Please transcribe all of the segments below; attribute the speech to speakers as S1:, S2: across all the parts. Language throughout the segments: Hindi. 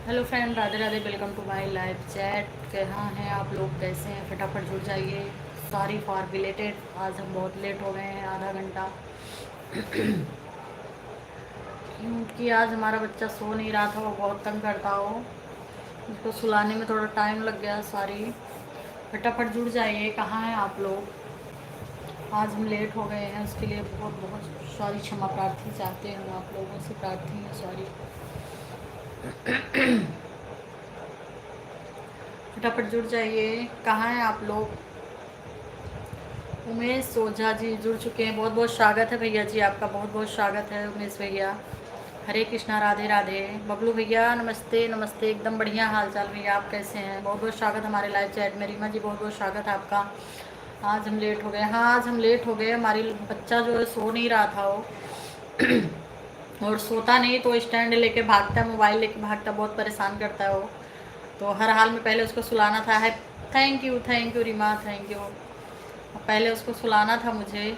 S1: Hello friend, Radhe Radhe. Welcome to my live chat. कहाँ हैं आप लोग, कैसे हैं? फटाफट जुड़ जाइए। सॉरी फॉर बिलेटेड, आज हम बहुत लेट हो गए हैं, आधा घंटा। क्योंकि आज हमारा बच्चा सो नहीं रहा था, वो बहुत तंग करता हो। उसको सुलाने में थोड़ा टाइम लग गया, सॉरी। फटाफट जुड़ जाइए। कहाँ हैं आप लोग? आज हम लेट हो गए हैं, उसके लिए बहुत बहुत सॉरी, क्षमा प्रार्थी चाहते हैं हम आप लोगों से, प्रार्थी हैं, सॉरी। फटाफट जुड़ जाइए। कहाँ हैं आप लोग? उमेश ओझा जी जुड़ चुके हैं, बहुत बहुत स्वागत है भैया जी, आपका बहुत बहुत स्वागत है उमेश भैया। हरे कृष्णा, राधे राधे। बबलू भैया नमस्ते नमस्ते, एकदम बढ़िया हाल चाल भैया, आप कैसे हैं? बहुत बहुत स्वागत हमारे लाइव चैट में। रीमा जी बहुत बहुत स्वागत है आपका। आज हम लेट हो गए, हाँ आज हम लेट हो गए। हमारी बच्चा जो है सो नहीं रहा था वो। और सोता नहीं तो स्टैंड लेके भागता है, मोबाइल लेके भागता, बहुत परेशान करता है वो। तो हर हाल में पहले उसको सुलाना था है। Thank you Reema, thank you. पहले उसको सुलाना था मुझे,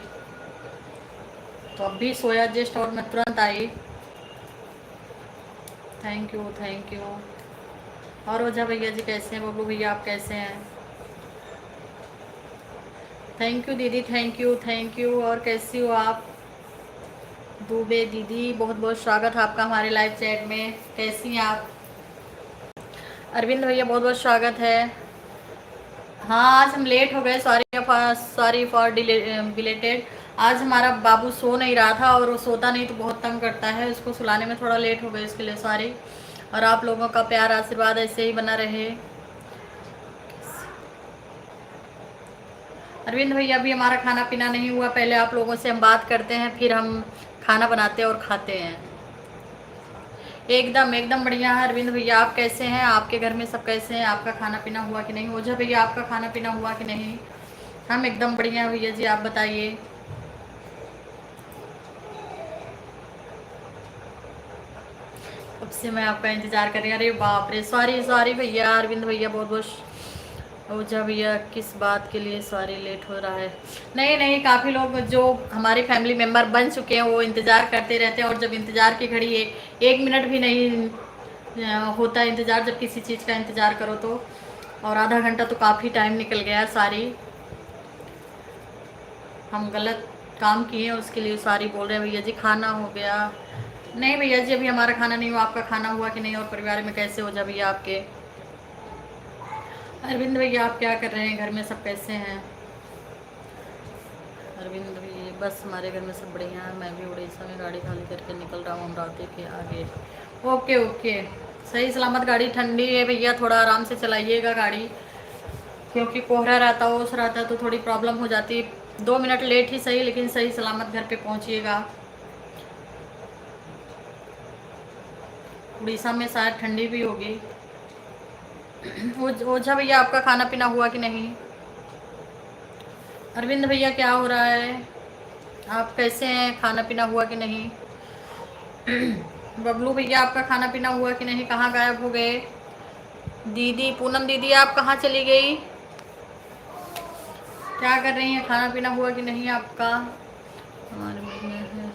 S1: तो अब भी सोया जस्ट और मैं तुरंत आई। Thank you thank you. और ओझा भैया जी कैसे हैं? बबलू भैया आप कैसे हैं? थैंक यू दीदी, थैंक यू। और कैसी हो आप? दुबे दीदी बहुत बहुत स्वागत है आपका हमारे लाइव चैट में, कैसी हैं आप? अरविंद भैया बहुत बहुत स्वागत है। हाँ आज हम लेट हो गए, सॉरी फॉर बिलेटेड। आज हमारा बाबू सो नहीं रहा था, और वो सोता नहीं तो बहुत तंग करता है, उसको सुलाने में थोड़ा लेट हो गए, इसके लिए सॉरी। और आप लोगों का प्यार आशीर्वाद ऐसे ही बना रहे। अरविंद भैया अभी हमारा खाना पीना नहीं हुआ, पहले आप लोगों से हम बात करते हैं, फिर हम खाना बनाते हैं और खाते हैं। एकदम एकदम बढ़िया है अरविंद भैया, आप कैसे हैं? आपके घर में सब कैसे हैं? आपका खाना पीना हुआ कि नहीं? ओझा भैया आपका खाना पीना हुआ कि नहीं? हम एकदम बढ़िया हैं भैया जी, आप बताइए। अब से मैं आपका इंतजार कर रही हूँ। अरे बाप रे, सॉरी सॉरी भैया, अरविंद भैया बहुत बहुत। ओझा भैया किस बात के लिए सॉरी, लेट हो रहा है? नहीं नहीं, काफ़ी लोग जो हमारे फैमिली मेम्बर बन चुके हैं वो इंतज़ार करते रहते हैं, और जब इंतज़ार की घड़ी एक मिनट भी नहीं होता इंतज़ार, जब किसी चीज़ का इंतज़ार करो तो। और आधा घंटा तो काफ़ी टाइम निकल गया, सारी हम गलत काम किए हैं, उसके लिए सारी बोल रहे हैं भैया जी। खाना हो गया? नहीं भैया जी, अभी हमारा खाना नहीं हुआ, आपका खाना हुआ कि नहीं? और परिवार में कैसे हो जा भैया आपके? अरविंद भैया आप क्या कर रहे हैं? घर में सब कैसे हैं? अरविंद भैया बस हमारे घर में सब बढ़िया है, मैं भी उड़ीसा में गाड़ी खाली करके निकल रहा हूँ अमरावती के आगे। ओके ओके, सही सलामत गाड़ी। ठंडी है भैया, थोड़ा आराम से चलाइएगा गाड़ी, क्योंकि कोहरा रहता है, ओस रहता है, तो थोड़ी प्रॉब्लम हो जाती है। 2 मिनट लेट ही सही, लेकिन सही सलामत घर पे पहुँचिएगा। उड़ीसा में शायद ठंडी भी होगी। ओझा भैया आपका खाना पीना हुआ कि नहीं? अरविंद भैया क्या हो रहा है? आप कैसे हैं? खाना पीना हुआ कि नहीं? बबलू भैया आपका खाना पीना हुआ कि नहीं? कहाँ गायब हो गए? दीदी पूनम दीदी आप कहाँ चली गई? क्या कर रही हैं? खाना पीना हुआ कि नहीं आपका? हमारे में है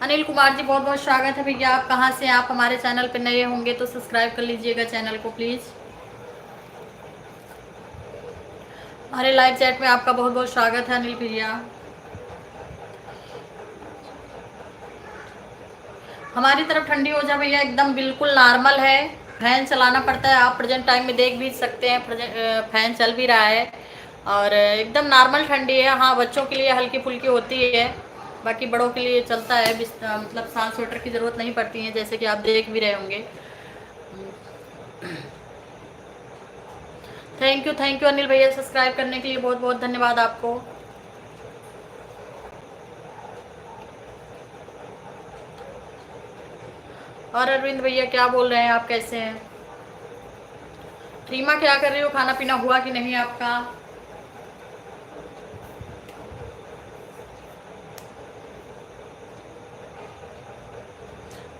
S1: अनिल कुमार जी, बहुत बहुत स्वागत है भैया। आप कहाँ से? आप हमारे चैनल पर नए होंगे तो सब्सक्राइब कर लीजिएगा चैनल को प्लीज़। हमारे लाइव चैट में आपका बहुत बहुत स्वागत है अनिल भैया। हमारी तरफ ठंडी हो जा भैया, एकदम बिल्कुल नॉर्मल है। फैन चलाना पड़ता है, आप प्रेजेंट टाइम में देख भी सकते हैं, फैन चल भी रहा है, और एकदम नॉर्मल ठंडी है। हाँ बच्चों के लिए हल्की फुल्की होती है, बाकी बड़ों के लिए चलता है। मतलब साल स्वेटर की ज़रूरत नहीं पड़ती है, जैसे कि आप देख भी रहे होंगे। थैंक यू अनिल भैया, सब्सक्राइब करने के लिए बहुत बहुत धन्यवाद आपको। और अरविंद भैया क्या बोल रहे हैं? आप कैसे हैं? रीमा क्या कर रही हो? खाना पीना हुआ कि नहीं आपका?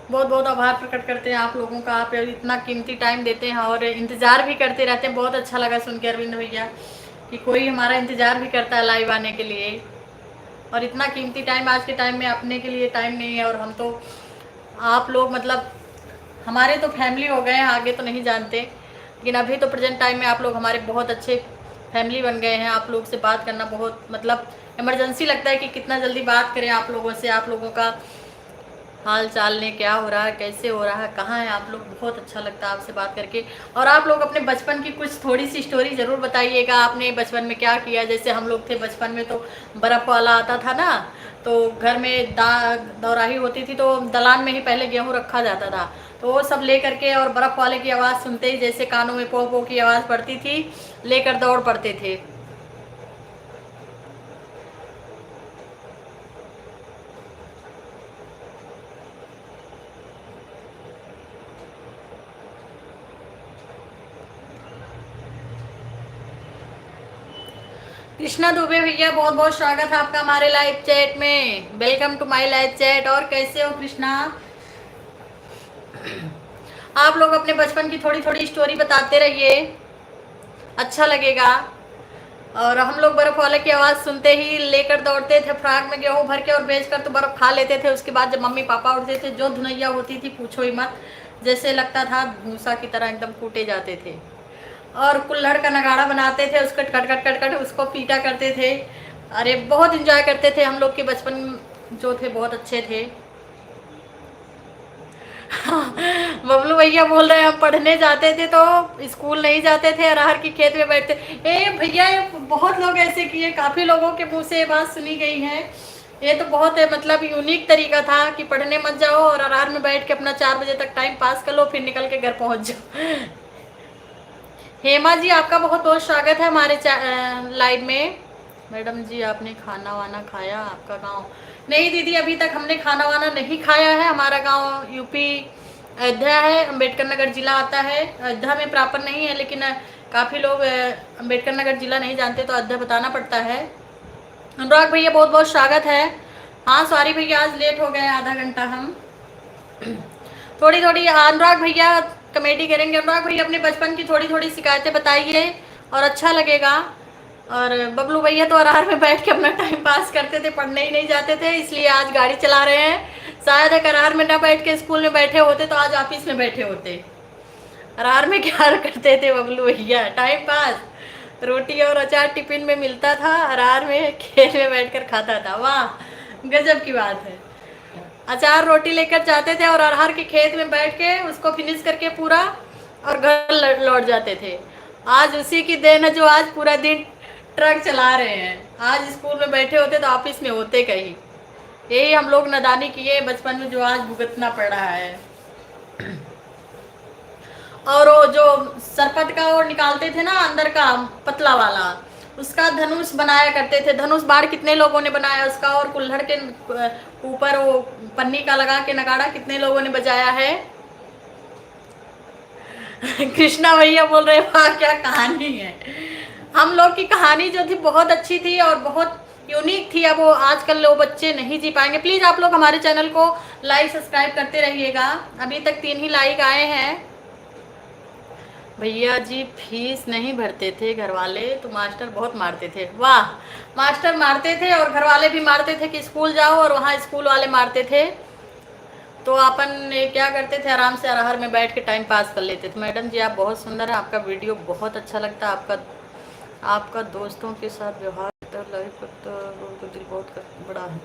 S1: बहुत बहुत आभार प्रकट करते हैं आप लोगों का, आप इतना कीमती टाइम देते हैं और इंतज़ार भी करते रहते हैं। बहुत अच्छा लगा सुन के अरविंद भैया कि कोई हमारा इंतज़ार भी करता है लाइव आने के लिए। और इतना कीमती टाइम आज के टाइम में अपने के लिए टाइम नहीं है, और हम तो आप लोग मतलब हमारे तो फैमिली हो गए हैं, आगे तो नहीं जानते, लेकिन अभी तो प्रेजेंट टाइम में आप लोग हमारे बहुत अच्छे फैमिली बन गए हैं। आप लोग से बात करना बहुत मतलब इमरजेंसी लगता है कि कितना जल्दी बात करें आप लोगों से। आप लोगों का हाल चाल ने क्या हो रहा है, कैसे हो रहा है, कहाँ है आप लोग, बहुत अच्छा लगता है आपसे बात करके। और आप लोग अपने बचपन की कुछ थोड़ी सी स्टोरी ज़रूर बताइएगा, आपने बचपन में क्या किया। जैसे हम लोग थे बचपन में तो बर्फ़ वाला आता था ना, तो घर में दौराही होती थी, तो दलान में ही पहले गेहूँ रखा जाता था, तो वो सब ले करके और बर्फ़ वाले की आवाज़ सुनते ही जैसे कानों में पो पो की आवाज़ पड़ती थी, लेकर दौड़ पड़ते थे। कृष्णा दुबे भैया बहुत बहुत स्वागत है आपका हमारे लाइव चैट में। Welcome to my live chat. और कैसे हो कृष्णा? आप लोग अपने बचपन की थोड़ी थोड़ी स्टोरी बताते रहिए, अच्छा लगेगा। और हम लोग बर्फ वाले की आवाज़ सुनते ही लेकर दौड़ते थे फ्राक में गेहूं भर के, और बेच कर तो बर्फ खा लेते थे। उसके बाद जब मम्मी पापा उठते थे, जो धुनैया होती थी पूछो ही मत, जैसे लगता था भूसा की तरह एकदम कूटे जाते थे। और कुल्हड़ का नगाड़ा बनाते थे, उसको कट कट कट कट उसको पीटा करते थे। अरे बहुत इंजॉय करते थे हम लोग के बचपन जो थे, बहुत अच्छे थे। बबलू भैया बोल रहे हैं हम पढ़ने जाते थे तो स्कूल नहीं जाते थे, अरहर की खेत में बैठते। ए भैया, ये बहुत लोग ऐसे किए, काफ़ी लोगों के मुंह से ये बात सुनी गई है। ये तो बहुत है मतलब यूनिक तरीका था कि पढ़ने मत जाओ और अरहर में बैठ के अपना 4 बजे तक टाइम पास कर लो, फिर निकल के घर पहुंच जाओ। हेमा जी आपका बहुत बहुत स्वागत है हमारे लाइव में। मैडम जी आपने खाना वाना खाया? आपका गांव? नहीं दीदी, अभी तक हमने खाना वाना नहीं खाया है। हमारा गांव यूपी अयोध्या है, अम्बेडकर नगर जिला आता है। अयोध्या में प्रॉपर नहीं है, लेकिन काफ़ी लोग अम्बेडकर नगर जिला नहीं जानते, तो अयोध्या बताना पड़ता है। अनुराग भैया बहुत बहुत स्वागत है। हाँ सॉरी भैया, आज लेट हो गए आधा घंटा हम। थोड़ी थोड़ी अनुराग भैया कमेडी करेंगे। अनुराग भैया अपने बचपन की थोड़ी थोड़ी शिकायतें बताइए और अच्छा लगेगा। और बबलू भैया तो अरहर में बैठ के अपना टाइम पास करते थे, पढ़ने ही नहीं जाते थे, इसलिए आज गाड़ी चला रहे हैं। शायद अगर अरहर में ना बैठ के स्कूल में बैठे होते तो आज ऑफिस में बैठे होते। अरहर में क्या करते थे बबलू भैया? टाइम पास, रोटी और अचार टिफिन में मिलता था, अरहर में खेत में बैठकर खाता था। वाह गजब की बात है। अचार रोटी लेकर जाते थे और अरहर के खेत में बैठ के उसको फिनिश करके पूरा और घर लौट जाते थे। आज उसी की देन है जो आज पूरा दिन ट्रक चला रहे हैं। आज स्कूल में बैठे होते तो ऑफिस में होते कहीं। यही हम लोग नादानी किए बचपन में, जो आज भुगतना पड़ रहा है। और वो जो सरपट का वो निकालते थे ना अंदर का पतला वाला, उसका धनुष बनाया करते थे। धनुष बाढ़ कितने लोगों ने बनाया उसका, और कुल्हड़ के ऊपर वो पन्नी का लगा के नगाड़ा कितने लोगों ने बजाया है। कृष्णा भैया बोल रहे वाह क्या कहानी है। हम लोग की कहानी जो थी बहुत अच्छी थी और बहुत यूनिक थी। अब वो आजकल लोग बच्चे नहीं जी पाएंगे। प्लीज़ आप लोग हमारे चैनल को लाइक सब्सक्राइब करते रहिएगा। अभी तक 3 ही लाइक आए हैं। भैया जी फीस नहीं भरते थे घर वाले तो मास्टर बहुत मारते थे। वाह, मास्टर मारते थे और घर वाले भी मारते थे कि स्कूल जाओ, और वहाँ स्कूल वाले मारते थे तो अपन क्या करते थे, आराम से अरहर में बैठ के टाइम पास कर लेते थे। मैडम जी आप बहुत सुंदर है, आपका वीडियो बहुत अच्छा लगता है। आपका दोस्तों के साथ व्यवहार लाइफ तो दिल बहुत बड़ा है।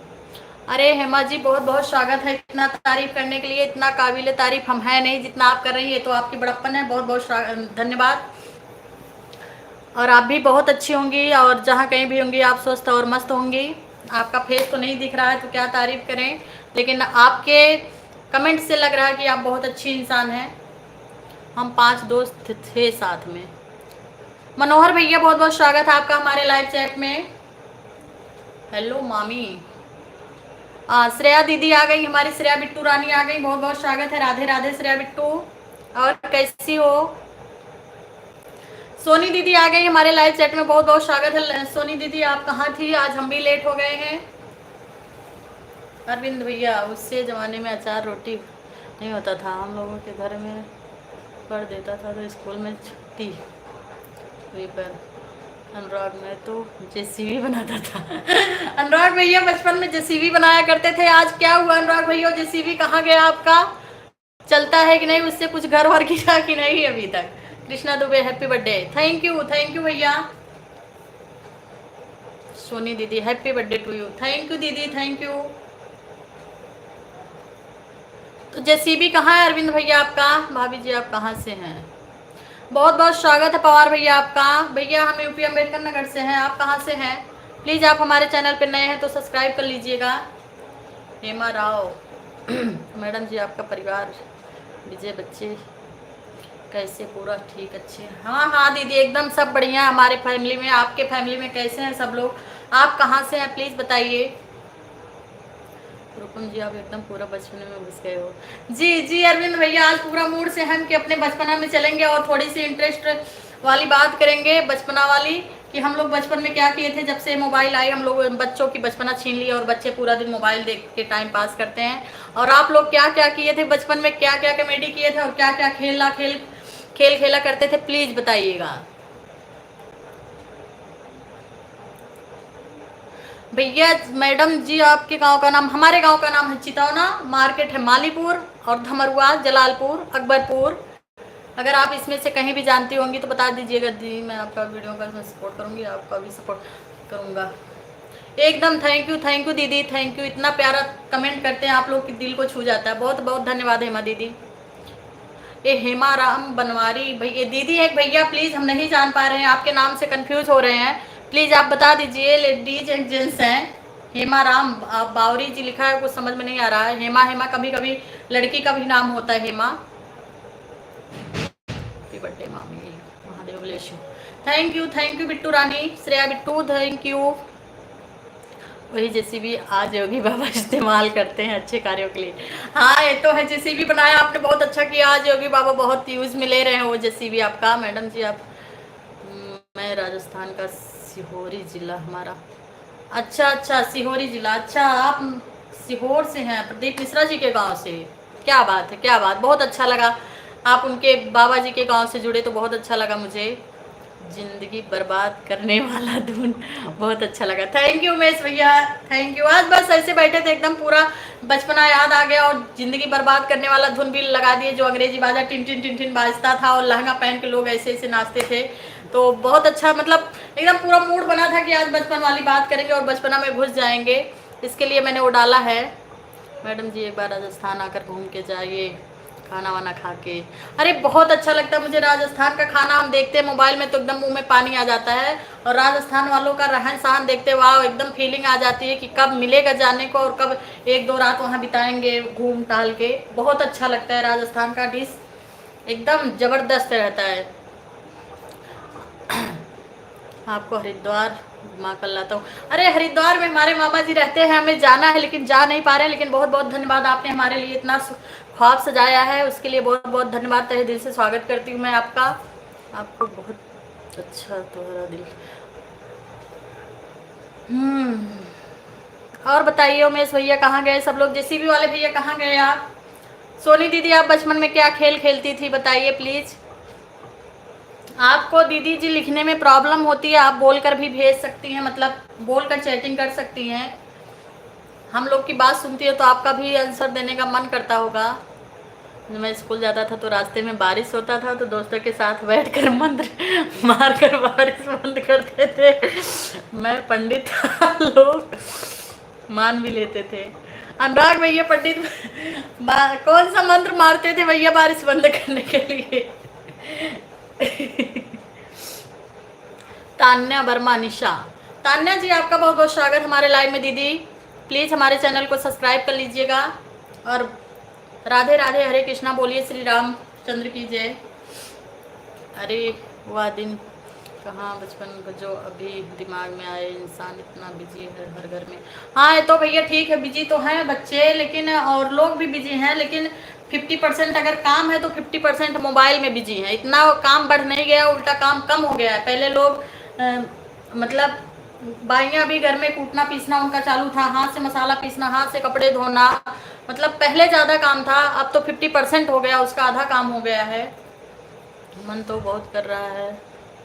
S1: अरे हेमा जी बहुत बहुत स्वागत है। इतना तारीफ करने के लिए, इतना काबिल तारीफ हम है नहीं जितना आप कर रही है, तो आपकी बड़प्पन है। बहुत बहुत धन्यवाद। और आप भी बहुत अच्छी होंगी, और जहाँ कहीं भी होंगी आप स्वस्थ और मस्त होंगी। आपका फेस तो नहीं दिख रहा है तो क्या तारीफ करें, लेकिन आपके कमेंट से लग रहा है कि आप बहुत अच्छी इंसान हैं। हम 5 दोस्त थे साथ में। मनोहर भैया बहुत बहुत स्वागत है आपका हमारे लाइव चैट में। हेलो मामी। श्रेया दीदी आ गई, हमारी श्रेया बिट्टू रानी आ गई, बहुत बहुत स्वागत है। राधे राधे श्रेया बिट्टू, और कैसी हो? सोनी दीदी आ गई हमारे लाइव चैट में, बहुत बहुत स्वागत है सोनी दीदी। आप कहाँ थी? आज हम भी लेट हो गए हैं। अरविंद भैया उससे ज़माने में अचार रोटी नहीं होता था, हम लोगों के घर में पढ़ देता था तो स्कूल में छुट्टी हुई पर। अनुराग में तो जेसीबी बनाता था। अनुराग भैया बचपन में जेसीबी बनाया करते थे। आज क्या हुआ अनुराग भैया, जेसीबी कहाँ गया आपका? चलता है कि नहीं, उससे कुछ घर वर किया कि नहीं अभी तक। Krishna Dubey happy birthday, thank you भैया। सोनी दीदी happy birthday to you, thank you दीदी, थैंक यू। तो जेसीबी कहाँ है अरविंद भैया आपका? भाभी जी आप कहाँ से हैं? बहुत बहुत स्वागत है पवार भैया आपका। भैया हम यूपी अम्बेडकर नगर से हैं, आप कहाँ से हैं? प्लीज़ आप हमारे चैनल पर नए हैं तो सब्सक्राइब कर लीजिएगा। हेमा राव मैडम जी आपका परिवार, विजय बच्चे कैसे? पूरा ठीक, अच्छे। हाँ हाँ दीदी एकदम सब बढ़िया हमारे फैमिली में। आपके फैमिली में कैसे हैं सब लोग? आप कहाँ से हैं प्लीज़ बताइए। रुकुम जी आप एकदम पूरा बचपने में घुस गए हो। जी जी अरविंद भैया आज पूरा मूड से हम कि अपने बचपना में चलेंगे और थोड़ी सी इंटरेस्ट वाली बात करेंगे, बचपना वाली, कि हम लोग बचपन में क्या किए थे। जब से मोबाइल आई हम लोग बच्चों की बचपना छीन ली और बच्चे पूरा दिन मोबाइल देख के टाइम पास करते हैं। और आप लोग क्या क्या किए थे बचपन में, क्या क्या कॉमेडी किए थे और क्या क्या खेल खेला करते थे, प्लीज़ बताइएगा। भैया मैडम जी आपके गांव का नाम, हमारे गांव का नाम है चितौना, मार्केट है मालीपुर और धमरुआ जलालपुर अकबरपुर। अगर आप इसमें से कहीं भी जानती होंगी तो बता दीजिएगा दी, मैं आपका वीडियो का सपोर्ट करूंगी, आपका भी सपोर्ट करूंगा। एकदम थैंक यू दीदी, थैंक यू। इतना प्यारा कमेंट करते हैं आप लोग कि दिल को छू जाता है। बहुत बहुत धन्यवाद हेमा दीदी। ये हेमा राम बनवारी भैया दीदी एक भैया, प्लीज़ हम नहीं जान पा रहे हैं, आपके नाम से कंफ्यूज हो रहे हैं, प्लीज़ आप बता दीजिए। लेडीज एंड जेंट्स हैं। हेमा राम आप बावरी जी लिखा है, कुछ समझ में नहीं आ रहा है। हेमा हेमा कभी कभी लड़की का भी नाम होता है हेमा। हैप्पी बर्थडे मामी, Mahadev bless you. Thank you Bittu Rani, Shreya Bittu thank you. वही जेसीबी आज योगी बाबा इस्तेमाल करते हैं अच्छे कार्यों के लिए। हाँ ये तो है, जेसीबी बनाया आपने, बहुत अच्छा किया। आज योगी बाबा बहुत यूज में ले रहे हैं वो जेसीबी आपका। मैडम जी आप, मैं राजस्थान का सीहोरी जिला हमारा। अच्छा अच्छा सीहोरी जिला, अच्छा आप सीहोर से हैं, प्रदीप मिश्रा जी के गांव से। क्या बात है, क्या बात, बहुत अच्छा लगा आप उनके बाबा जी के गांव से जुड़े तो बहुत अच्छा लगा मुझे। जिंदगी बर्बाद करने वाला धुन, बहुत अच्छा लगा, थैंक यू उमेश भैया, थैंक यू। आज बस ऐसे बैठे थे एकदम पूरा बचपना याद आ गया और जिंदगी बर्बाद करने वाला धुन भी लगा दिए, जो अंग्रेजी बाजा टिन टिन टिन टिन बाजता था और लहंगा पहन के लोग ऐसे ऐसे नाचते थे। तो बहुत अच्छा, मतलब एकदम पूरा मूड बना था कि आज बचपन वाली बात करेंगे और बचपना में घुस जाएंगे, इसके लिए मैंने वो डाला है। मैडम जी एक बार राजस्थान आकर घूम के जाइए, खाना वाना खा के। अरे बहुत अच्छा लगता है मुझे राजस्थान का खाना, हम देखते हैं मोबाइल में तो एकदम मुंह में पानी आ जाता है, और राजस्थान वालों का रहन सहन देखते वाह एकदम फीलिंग आ जाती है कि कब मिलेगा जाने को और कब एक दो रात वहाँ बिताएंगे घूम टहल के। बहुत अच्छा लगता है राजस्थान का डिश, एकदम ज़बरदस्त रहता है। आपको हरिद्वार घुमा कर लाता हूँ। अरे हरिद्वार में हमारे मामा जी रहते हैं, हमें जाना है लेकिन जा नहीं पा रहे हैं, लेकिन बहुत बहुत धन्यवाद, आपने हमारे लिए इतना ख्वाब सजाया है, उसके लिए बहुत बहुत धन्यवाद, तहे दिल से स्वागत करती हूँ मैं आपका। आपको बहुत अच्छा तुम्हारा दिल। और बताइए उमेश भैया कहाँ गए सब लोग, जेसीबी वाले भैया कहाँ गए आप? सोनी दीदी आप बचपन में क्या खेल खेलती थी बताइए प्लीज़। आपको दीदी जी लिखने में प्रॉब्लम होती है, आप बोलकर भी भेज सकती हैं, मतलब बोलकर चैटिंग कर सकती हैं। हम लोग की बात सुनती है तो आपका भी आंसर देने का मन करता होगा। जब मैं स्कूल जाता था तो रास्ते में बारिश होता था तो दोस्तों के साथ बैठकर मंत्र मारकर बारिश बंद करते थे। मैं पंडित था, लोग मान भी लेते थे। अनुराग भैया पंडित कौन सा मंत्र मारते थे भैया बारिश बंद करने के लिए? तान्या वर्मा निशा, तान्या जी आपका बहुत बहुत स्वागत हमारे लाइव में दीदी, प्लीज़ हमारे चैनल को सब्सक्राइब कर लीजिएगा और राधे राधे हरे कृष्णा बोलिए, श्री राम चंद्र की जय। अरे वह दिन कहाँ बचपन का जो अभी दिमाग में आए, इंसान इतना बिजी है हर घर में। हाँ ये तो भैया ठीक है, बिजी तो हैं बच्चे लेकिन और लोग भी बिजी हैं, लेकिन 50% अगर काम है तो 50% मोबाइल में बिजी है। इतना काम बढ़ नहीं गया, उल्टा काम कम हो गया है। पहले लोग मतलब बाइयाँ भी घर में कूटना पीसना उनका चालू था, हाथ से मसाला पीसना, हाथ से कपड़े धोना, मतलब पहले ज़्यादा काम था, अब तो 50% हो गया, उसका आधा काम हो गया है। मन तो बहुत कर रहा है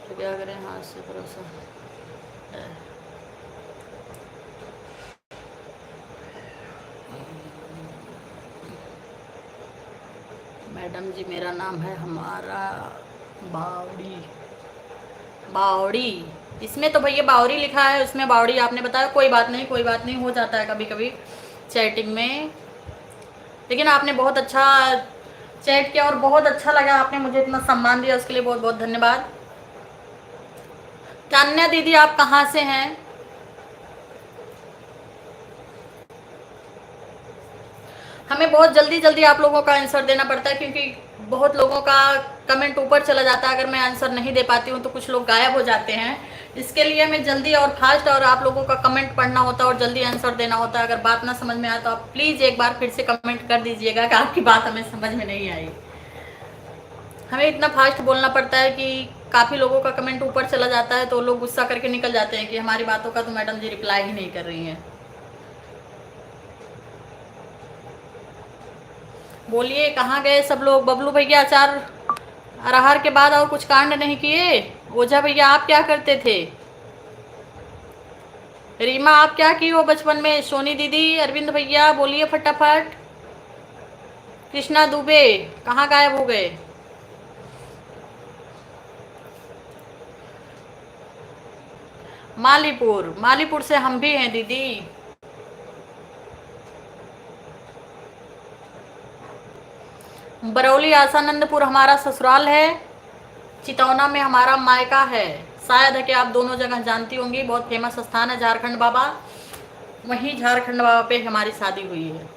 S1: तो क्या करें, हाथ से भरोसा है। मैडम जी मेरा नाम है हमारा बावड़ी। बावड़ी, इसमें तो भैया बावड़ी लिखा है, उसमें बावड़ी आपने बताया। कोई बात नहीं, कोई बात नहीं, हो जाता है कभी कभी चैटिंग में। लेकिन आपने बहुत अच्छा चैट किया और बहुत अच्छा लगा, आपने मुझे इतना सम्मान दिया, उसके लिए बहुत बहुत धन्यवाद। तान्या दीदी आप कहाँ से हैं? हमें बहुत जल्दी जल्दी आप लोगों का आंसर देना पड़ता है, क्योंकि बहुत लोगों का कमेंट ऊपर चला जाता है। अगर मैं आंसर नहीं दे पाती हूँ तो कुछ लोग गायब हो जाते हैं। इसके लिए हमें जल्दी और फास्ट और आप लोगों का कमेंट पढ़ना होता है और जल्दी आंसर देना होता है। अगर बात ना समझ में आए तो आप प्लीज़ एक बार फिर से कमेंट कर दीजिएगा कि आपकी बात हमें समझ में नहीं आई। हमें इतना फास्ट बोलना पड़ता है कि काफ़ी लोगों का कमेंट ऊपर चला जाता है तो लोग गुस्सा करके निकल जाते हैं कि हमारी बातों का तो मैडम जी रिप्लाई ही नहीं कर रही हैं। बोलिए कहाँ गए सब लोग? बबलू भैया अचार अरहर के बाद और कुछ कांड नहीं किए? ओझा भैया आप क्या करते थे? रीमा आप क्या की हो बचपन में? सोनी दीदी, अरविंद भैया बोलिए फटाफट। कृष्णा दुबे कहाँ गायब हो गए? मालीपुर, मालीपुर से हम भी हैं दीदी। बरौली आसानंदपुर हमारा ससुराल है, चितौना में हमारा मायका है। शायद है कि आप दोनों जगह जानती होंगी, बहुत फेमस स्थान है झारखंड बाबा, वहीं झारखंड बाबा पे हमारी शादी हुई है।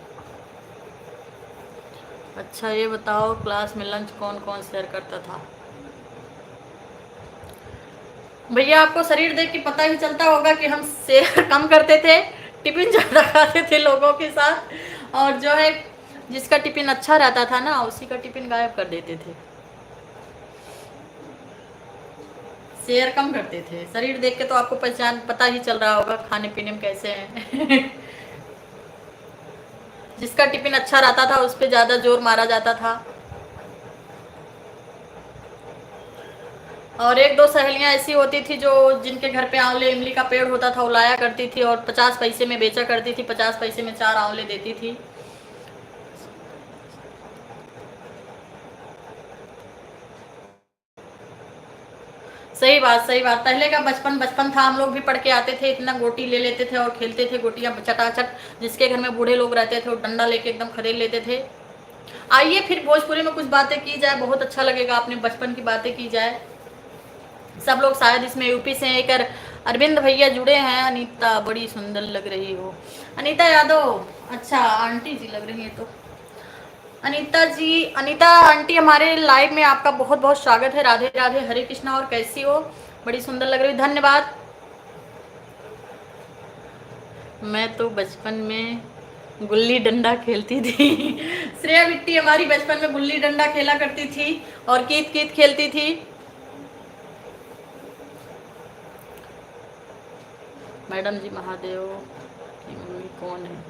S1: अच्छा ये बताओ क्लास में लंच कौन कौन शेयर करता था? भैया आपको शरीर देख के पता ही चलता होगा कि हम शेयर कम करते थे, टिफिन ज़्यादा खाते थे लोगों के साथ, और जो है जिसका टिफिन अच्छा रहता था ना उसी का टिफिन गायब कर देते थे। शेयर कम करते थे। शरीर देख के तो आपको पहचान पता ही चल रहा होगा खाने पीने में कैसे हैं। जिसका टिफिन अच्छा रहता था उस पर ज़्यादा जोर मारा जाता था। और एक दो सहेलियां ऐसी होती थी जो जिनके घर पे आंवले इमली का पेड़ होता था वो लाया करती थी और 50 पैसे में बेचा करती थी, 50 पैसे में 4 आंवले देती थी। सही बात, सही बात। पहले का बचपन बचपन था, हम लोग भी पढ़ के आते थे, इतना गोटी ले लेते थे और खेलते थे गोटियां चटाचट। जिसके घर में बूढ़े लोग रहते थे वो डंडा लेके एकदम खदेड़ लेते थे। आइए फिर भोजपुरी में कुछ बातें की जाए, बहुत अच्छा लगेगा, अपने बचपन की बातें की जाए। सब लोग शायद इसमें यूपी से एक अरविंद भैया जुड़े हैं। अनीता बड़ी सुंदर लग रही हो। अनीता यादव, अच्छा आंटी जी लग रही है तो। अनीता जी, अनीता आंटी हमारे लाइव में आपका बहुत बहुत स्वागत है। राधे राधे, हरे कृष्णा, और कैसी हो? बड़ी सुंदर लग रही हो, धन्यवाद। मैं तो बचपन में गुल्ली डंडा खेलती थी। श्रेया बिट्टी हमारी बचपन में गुल्ली डंडा खेला करती थी और कीत कीत खेलती थी। मैडम जी महादेव की मम्मी कौन है?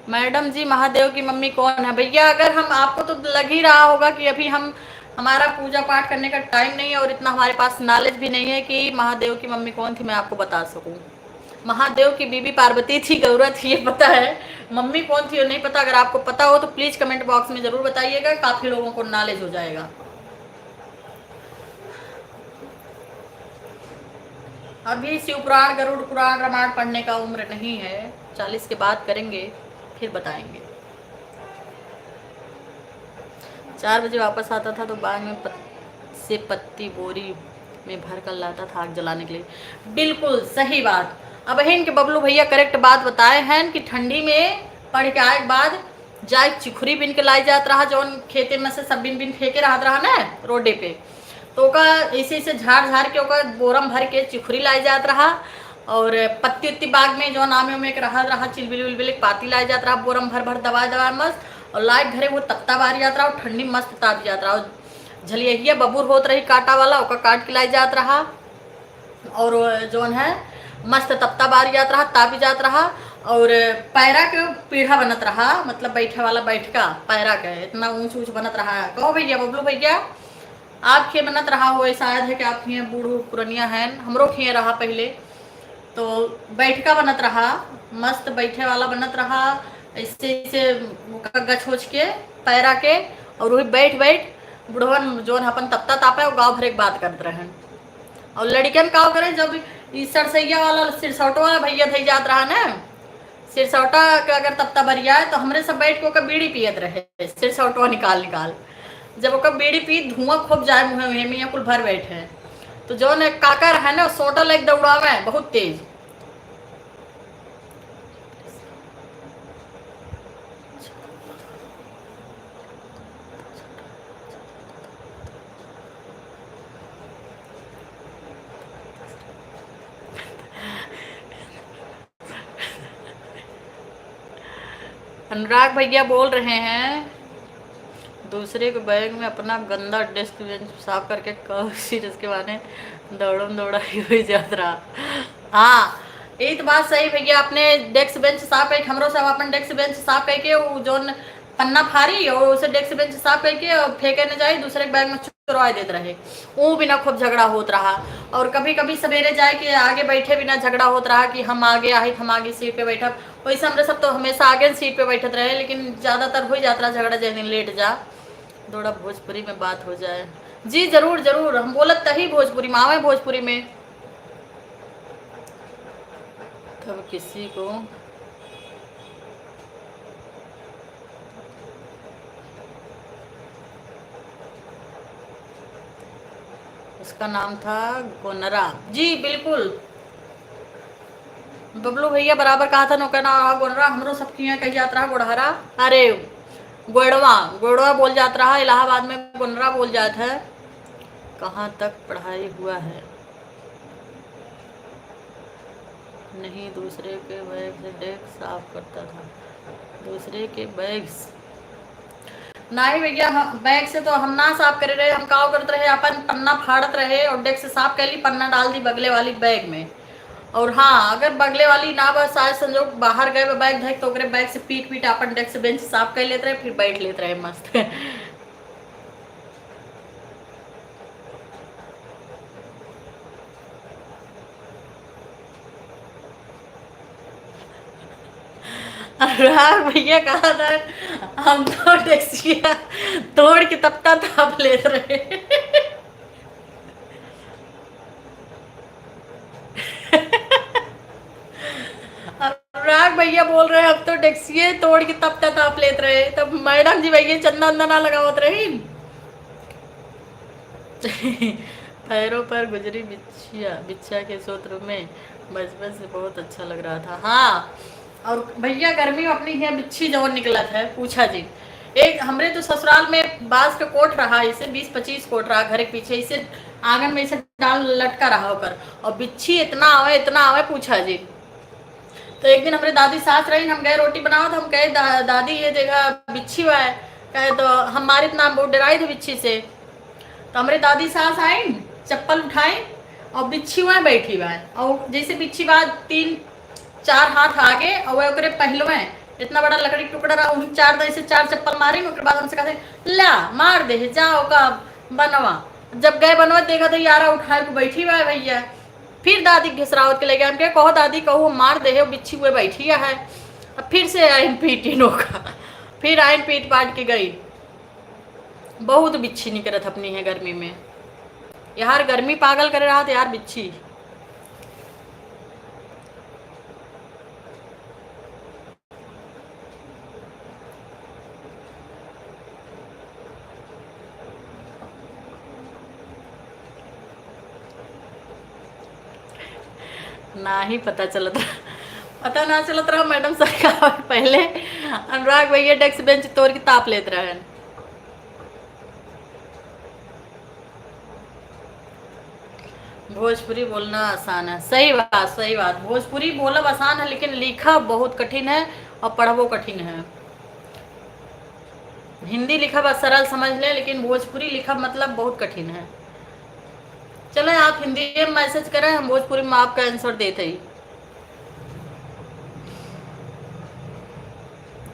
S1: मैडम जी महादेव की मम्मी कौन है? भैया अगर हम आपको तो लग ही रहा होगा कि अभी हम हमारा पूजा पाठ करने का टाइम नहीं है और इतना हमारे पास नॉलेज भी नहीं है कि महादेव की मम्मी कौन थी मैं आपको बता सकूं। महादेव की बीबी पार्वती थी, गौरा थी, ये पता है। मम्मी कौन थी वो नहीं पता। अगर आपको पता हो तो प्लीज कमेंट बॉक्स में जरूर बताइएगा, काफी लोगों को नॉलेज हो जाएगा। अभी शिव पुराण, गरुड़ पुराण, रामायण पढ़ने का उम्र नहीं है, 40 के बाद करेंगे फिर बताएंगे। 4 बजे वापस आता था तो बाग में से पत्ती बोरी में भर कर लाता था आग जलाने के लिए। बिल्कुल सही बात। अब है इनके बबलू भैया करेक्ट बात बताए हैं कि ठंडी में पढ़ के आए के बाद जाए चिखुरी बिन के लाई जात रहा, जौन खेते में से सब बिन बिन फेंके रहत रहा ना रोडे पे, तो ओका ऐसे ऐसे झाड़ झाड़ के ओका बोरम भर के चिखुरी लाई जात रहा। और पत्ती उत्ती बाग में जो नामे में एक रहा चिलबिल उलबिल पाती लाई जात रहा, बोरम भर भर दवा दवा मस्त। और लाइट घरे वो तख्ता बारी जात रहा और ठंडी मस्त ताप जात रहा। झलिया बबूर होत रही काटा वाला, ओका काट के लाई जात रहा और जोन है मस्त तप्ता बारी जात रहा, तापी जात रहा। और पैरा के पीढ़ा बनत रहा, मतलब बैठे वाला बैठका पैरा के इतना ऊंच ऊंच बनत रहा। कहो भैया बबलू भैया आप खे बनत रहा हो, शायद है कि आप खिए बूढ़ पुरनिया हैं, हमरो खिए रहा पहले तो बैठका बनत रहा, मस्त बैठे वाला बनत रहा। ऐसे ऐसे गछ होच के पैरा के और वही बैठ बैठ बुढ़वन जोन अपन तपता तापे और गाँव भर एक बात करते रहन। और लड़कियन का करे जब सरसैया वाला सिरसौटो वाला भैया थी जात रहा ना, सिरसौटा का अगर तपता भरिया है तो हमरे सब बैठ के ओकर बीड़ी पियत रहे, सिरसौटवा निकाल निकाल। जब ओकर बीड़ी पी धुआं खूब जाए मुँह में, मियाँ कुल भर बैठे। तो जो ने काका है ना सोटा लेके दौड़ावे बहुत तेज। अनुराग भैया बोल रहे हैं दूसरे के बैग में अपना गंदा डेस्क बेंच साफ करके सीरियस के माने दौड़म दौड़ा ही हुई जात रहा। हाँ यही तो बात सही भैया, अपने डेस्क बेंच साफ करके हमरो सब अपन डेस्क बेंच साफ करके वो जोन पन्ना फाड़ी और उसे डेस्क बेंच साफ करके और फेंके न जाए दूसरे के बैग में चुरवा देते रहे। वो बिना खूब झगड़ा होत रहा। और कभी कभी सवेरे जाए कि आगे बैठे बिना झगड़ा होत रहा कि हम आगे आए हम आगे सीट पे बैठब। वैसे हमरे सब तो हमेशा आगे सीट पे बैठत रहे, लेकिन ज़्यादातर हो जाता रहा झगड़ा जिस दिन लेट जा थोड़ा भोजपुरी में बात हो जाए। जी जरूर जरूर, हम बोलत तही भोजपुरी में आवे भोजपुरी में। तब किसी को उसका नाम था गोनरा। जी बिल्कुल बबलू भैया बराबर कहा था नौका ना गोनरा, हमरो सबकी यहाँ कही जात रहा गोड़हरा, अरे गोड़वा गोड़वा बोल जात रहा, इलाहाबाद में गोनरा बोल जात है। कहाँ तक पढ़ाई हुआ है? नहीं, दूसरे के बैग से डेस्क साफ करता था। दूसरे के बैग नहीं भैया, बैग से तो हम ना साफ करे रहे, हम काव करते रहे अपन पन्ना फाड़त रहे और डेस्क से साफ कर ली, पन्ना डाल दी बगले वाली बैग में। और हाँ अगर बगले वाली ना बस शायद संजोग बाहर गए बैग धैक तो बैग से पीट पीट अपन डेस्क बेंच साफ कर लेते रहे, फिर बैठ लेते रहे मस्त। अनुराग भैया कहा था हम तो टैक्सिया तोड़ के तपता ताप ले रहे। अनुराग भैया बोल रहे अब तो टैक्सिए तोड़ के तपता ताप लेते रहे, तब मैडम जी भैया चंदा उंदा ना लगावत रही। पैरों पर गुजरी बिछिया बिछिया के सूत्र में बचपन से बहुत अच्छा लग रहा था। हाँ और भैया गर्मी में अपनी यहाँ बिच्छी जवन निकला था पूछा जी। एक हमरे तो ससुराल में बांस का कोट रहा, इसे 20-25 कोट रहा घर के पीछे, इसे आंगन में इसे डाल लटका रहा होकर, और बिच्छी इतना आवे पूछा जी। तो एक दिन हमारे दादी सास रही, हम गए रोटी बनाओ तो हम कहे दादी ये जगह बिच्छी हुआ है, कहे तो हमारे इतना बहुत डराई थे बिच्छी से। तो हमारे दादी सास आई, चप्पल उठाई और बिच्छी वहाँ बैठी हुआ है, और जैसे बिच्छी बात 3-4 हाथ आगे और वह पहलो में इतना बड़ा लकड़ी टुकड़ा रहा, उन 4 चप्पल मारी। उसके बाद हमसे कहते ला मार दे जाओ का बनवा। जब गए बनवा देखा तो यारा उठा के बैठी हुआ है भैया। फिर दादी घिसरावत के ले गए, हम क्या कहो दादी कहो मार दे बिच्छी हुए बैठी है। अब फिर से आइन पीटी नोका, फिर आइन पीट पाट के गई। बहुत बिच्छी निकलत अपनी है गर्मी में यार, गर्मी पागल करे रहा था यार बिच्छी। ना ही पता चलत रहा, पता ना चलत रहा मैडम सर का पहले अनुराग भैया डेस्क बेंच तोड़ के ताप लेते रहे। भोजपुरी बोलना आसान है, सही बात भोजपुरी बोलब आसान है लेकिन लिखा बहुत कठिन है और पढ़बो कठिन है। हिंदी लिखा बस सरल समझ ले, लेकिन भोजपुरी लिखा मतलब बहुत कठिन है। चलो आप हिंदी में मैसेज करें, हम भोजपुरी में आपका आंसर देते ही।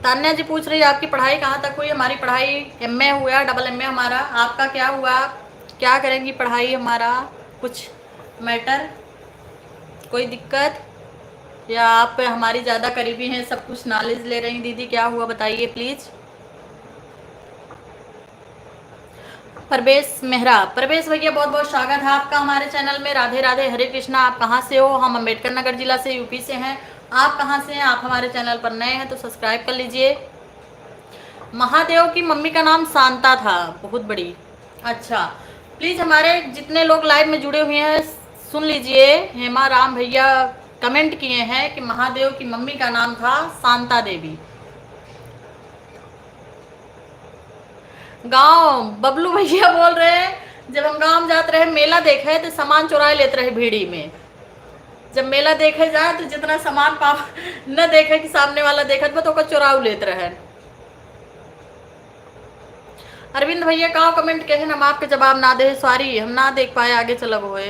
S1: तान्या जी पूछ रही है आपकी पढ़ाई कहाँ तक हुई? हमारी पढ़ाई एमए हुआ, डबल एमए हमारा। आपका क्या हुआ? क्या करेंगी पढ़ाई? हमारा कुछ मैटर, कोई दिक्कत, या आप हमारी ज़्यादा करीबी हैं सब कुछ नॉलेज ले रही दीदी? क्या हुआ बताइए प्लीज़। प्रवेश मेहरा। प्रवेश भैया बहुत बहुत स्वागत है आपका हमारे चैनल में। राधे राधे, हरे कृष्णा। आप कहाँ से हो? हम अम्बेडकर नगर जिला से, यूपी से हैं। आप कहाँ से हैं? आप हमारे चैनल पर नए हैं तो सब्सक्राइब कर लीजिए। महादेव की मम्मी का नाम शांता था, बहुत बड़ी। अच्छा, प्लीज़ हमारे जितने लोग लाइव में जुड़े हुए हैं सुन लीजिए। हेमा राम भैया कमेंट किए हैं कि महादेव की मम्मी का नाम था शांता देवी। गांव बबलू भैया बोल रहे हैं, जब हम गांव में जाते रहे मेला देखे तो सामान चुराए लेते रहे भीड़ी में। जब मेला देखे जाए तो जितना सामान पाप न देखे कि सामने वाला देखत बा तो ओकर चुराव लेते रहे। अरविंद भैया का कमेंट कहे हम आपके जवाब ना दे, सॉरी हम ना देख पाए, आगे चलब हुए।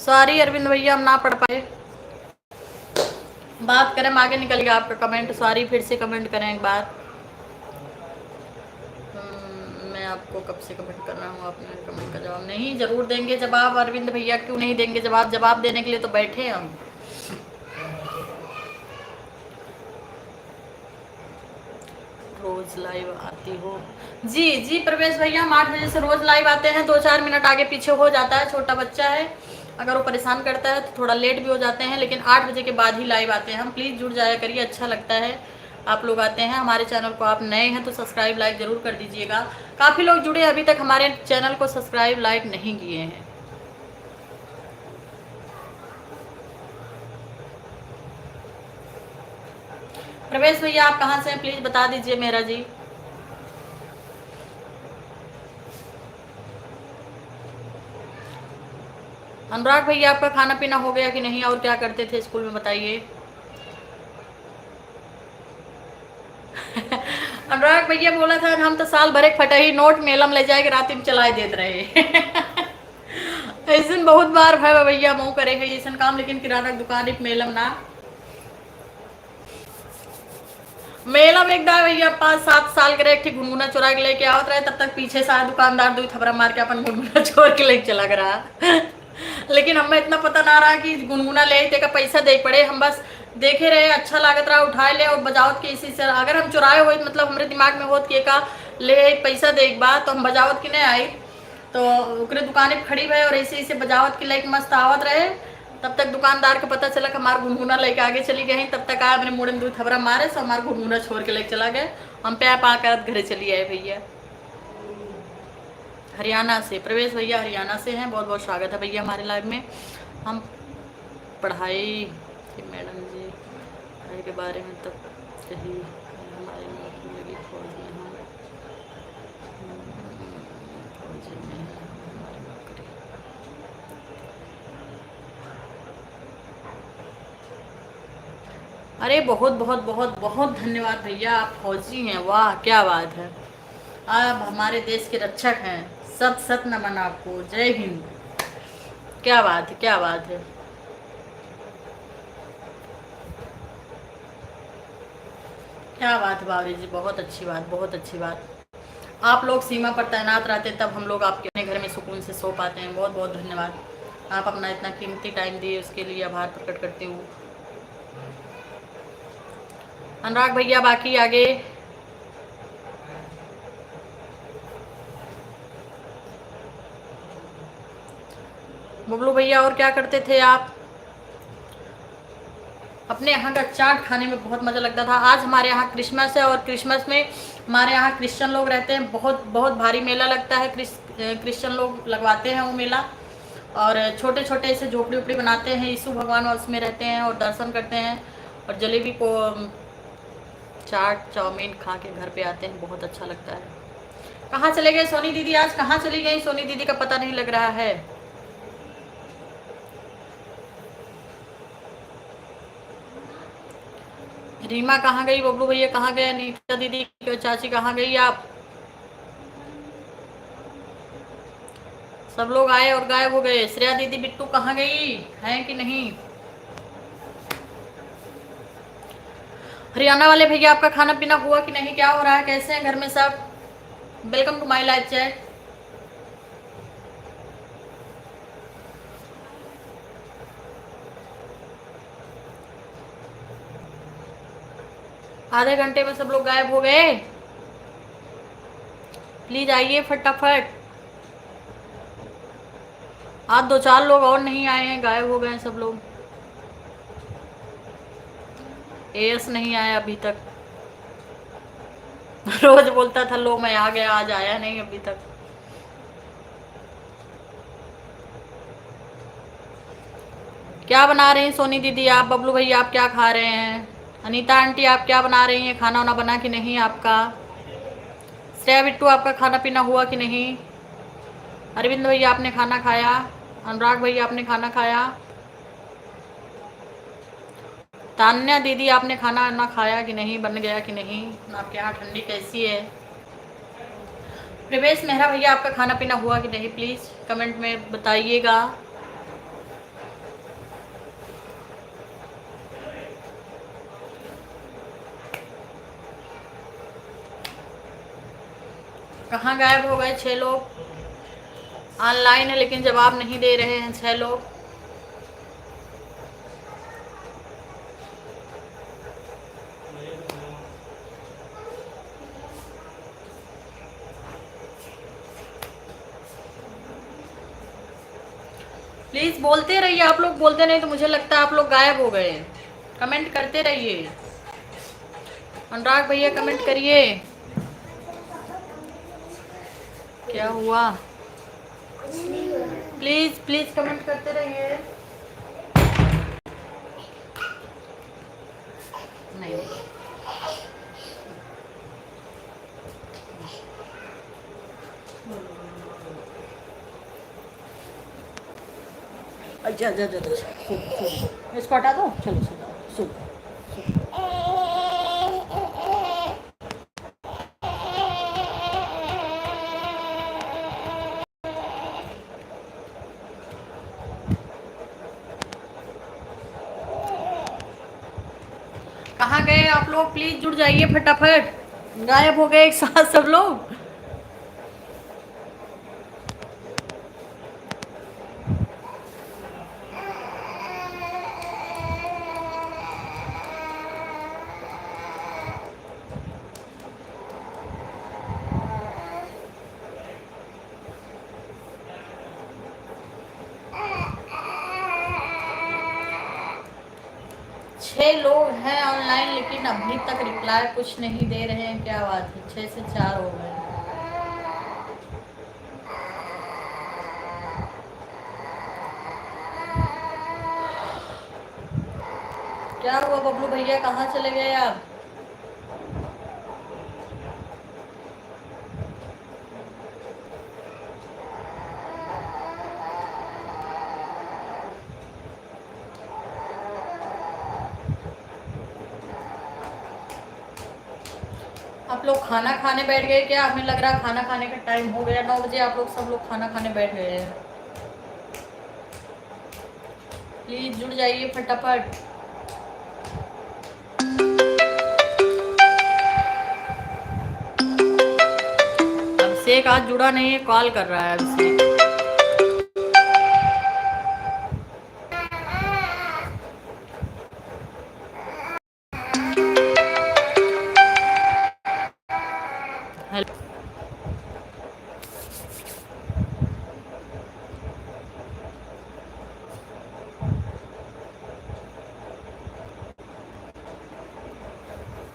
S1: सॉरी अरविंद भैया हम ना पढ़ पाए। बात करें आगे निकल गया आपका कमेंट, सॉरी। फिर से कमेंट करें एक बार। मैं आपको कब से कमेंट कर रहा हूँ, आपने कमेंट का जवाब नहीं। जरूर देंगे जवाब अरविंद भैया, क्यों नहीं देंगे जवाब? जवाब देने के लिए तो बैठे हैं हम। रोज लाइव आती हो? जी जी प्रवेश भैया, हम 8 बजे से रोज लाइव आते हैं। 2-4 मिनट आगे पीछे हो जाता है, छोटा बच्चा है, अगर वो परेशान करता है तो थोड़ा लेट भी हो जाते हैं, लेकिन 8 बजे के बाद ही लाइव आते हैं हम। प्लीज़ जुड़ जाया करिए, अच्छा लगता है आप लोग आते हैं हमारे चैनल को। आप नए हैं तो सब्सक्राइब लाइक ज़रूर कर दीजिएगा। काफ़ी लोग जुड़े अभी तक हमारे चैनल को सब्सक्राइब लाइक नहीं किए हैं। प्रवेश भैया आप कहाँ से हैं प्लीज़ बता दीजिए मेरा जी। अनुराग भैया आपका खाना पीना हो गया कि नहीं, और क्या करते थे स्कूल में बताइए। अनुराग भैया बोला था हम तो साल भर एक फटही नोट मेलम ले जाए के रात में चलाए देते रहे। ऐसा बहुत बार है भैया मुँह करे है ऐसा काम, लेकिन किराना दुकान एक मेलम ना। मेलम एक दार भैया 5-7 साल के रहे, एक गुनगुना चुरा के लेके आवत रहे, तब तक पीछे सारा दुकानदार 2 थपड़ा मार के अपन गुनगुना छोड़ के लेके चला गया। लेकिन हमें इतना पता ना रहा कि गुनगुना ले का पैसा दे पड़े। हम बस देखे रहे, अच्छा लागत रहा, उठाए ले और बजावत के इसी से। अगर हम चुराए हुए मतलब हमारे दिमाग में होत कि का ले पैसा दे एक बार, तो हम बजावत की नहीं आई तो ओकरे दुकाने पर खड़ी भे और ऐसे ऐसे बजावत के लेके मस्त आवत रहे। तब तक दुकानदार को पता चला कि हमारा गुनगुना लेके आगे चली गई। तब तक आया, अपने मुड़े में 2 थपड़ा मारे सो हमारा गुनगुना छोड़ के लेके चला गए। हम पे पा कर घरे चली आए भैया। हरियाणा से प्रवेश भैया हरियाणा से हैं, बहुत बहुत स्वागत है भैया हमारे लाइव में। हम पढ़ाई मैडम जी पढ़ाई के बारे में तब कही हमारे नौकरी लगी फौज में, हम फौज में हमारी नौकरी। अरे बहुत बहुत बहुत बहुत धन्यवाद भैया, आप फौजी हैं, वाह क्या बात है। आप हमारे देश के रक्षक हैं, सत सत नमन आपको, जय हिंद। क्या बात है, क्या बात है। क्या बात है बावरी जी, बहुत अच्छी बात, बहुत अच्छी बात। आप लोग सीमा पर तैनात रहते तब हम लोग आपके अपने घर में सुकून से सो पाते हैं। बहुत बहुत धन्यवाद, आप अपना इतना कीमती टाइम दिए उसके लिए आभार प्रकट करती हूँ। अनुराग भैया बाकी आगे। बबलू भैया और क्या करते थे आप? अपने यहाँ का चाट खाने में बहुत मज़ा लगता था। आज हमारे यहाँ क्रिसमस है और क्रिसमस में हमारे यहाँ क्रिश्चियन लोग रहते हैं, बहुत बहुत भारी मेला लगता है। क्रिश्चियन लोग लगवाते हैं वो मेला, और छोटे छोटे से झोपड़ी उपड़ी बनाते हैं, यीशु भगवान उसमें रहते हैं और दर्शन करते हैं, और जलेबी को चाट चाउमीन खा के घर पे आते हैं, बहुत अच्छा लगता है। कहाँ चले गए सोनी दीदी? आज कहाँ चली गई सोनी दीदी का पता नहीं लग रहा है। रीमा कहाँ गई? बबलू भैया कहाँ गए? नीता दीदी चाची कहाँ गई आप? सब लोग आए और गायब हो गए। श्रेया दीदी बिट्टू कहाँ गई, हैं कि नहीं? हरियाणा वाले भैया आपका खाना पीना हुआ कि नहीं, क्या हो रहा है, कैसे हैं घर में सब? Welcome to my live chat. आधे घंटे में सब लोग गायब हो गए। प्लीज आइए फटाफट। आज 2-4 लोग और नहीं आए हैं, गायब हो गए हैं सब लोग। एस नहीं आया अभी तक। रोज बोलता था लो मैं आ गया, आज आया नहीं अभी तक। क्या बना रही हैं सोनी दीदी आप? बबलू भैया आप क्या खा रहे हैं? अनीता आंटी आप क्या बना रही हैं? खाना वाना बना कि नहीं आपका? श्रेया बिट्टू आपका खाना पीना हुआ कि नहीं? अरविंद भैया आपने खाना खाया? अनुराग भैया आपने खाना खाया? तान्या दीदी आपने खाना ना खाया कि नहीं? बन गया कि नहीं? आपके यहाँ ठंडी कैसी है? प्रवेश मेहरा भैया आपका खाना पीना हुआ कि नहीं? प्लीज़ कमेंट में बताइएगा। कहाँ गायब हो गए 6 लोग? ऑनलाइन है लेकिन जवाब नहीं दे रहे हैं 6 लोग। प्लीज बोलते रहिए, आप लोग बोलते नहीं तो मुझे लगता है आप लोग गायब हो गए। कमेंट करते रहिए। अनुराग भैया कमेंट करिए। क्या हुआ? प्लीज प्लीज कमेंट करते रहिए। नहीं अच्छा अच्छा अच्छा, इसको हटा दो। चलो सुनो। कहाँ गए आप लोग? प्लीज जुड़ जाइए फटाफट। गायब हो गए एक साथ सब लोग। छह लोग हैं ऑनलाइन लेकिन अभी तक रिप्लाई कुछ नहीं दे रहे हैं। क्या बात है? 6 से 4 हो गए। क्या हुआ बबलू भैया, कहाँ चले गए आप? आप लोग खाना खाने बैठ गए क्या? हमें लग रहा खाना खाने का टाइम हो गया। 9 बजे आप लोग सब लोग खाना खाने बैठ गए हैं। प्लीज जुड़ जाइए फटाफट। अभिषेक आज जुड़ा नहीं है, कॉल कर रहा है अभिषेक।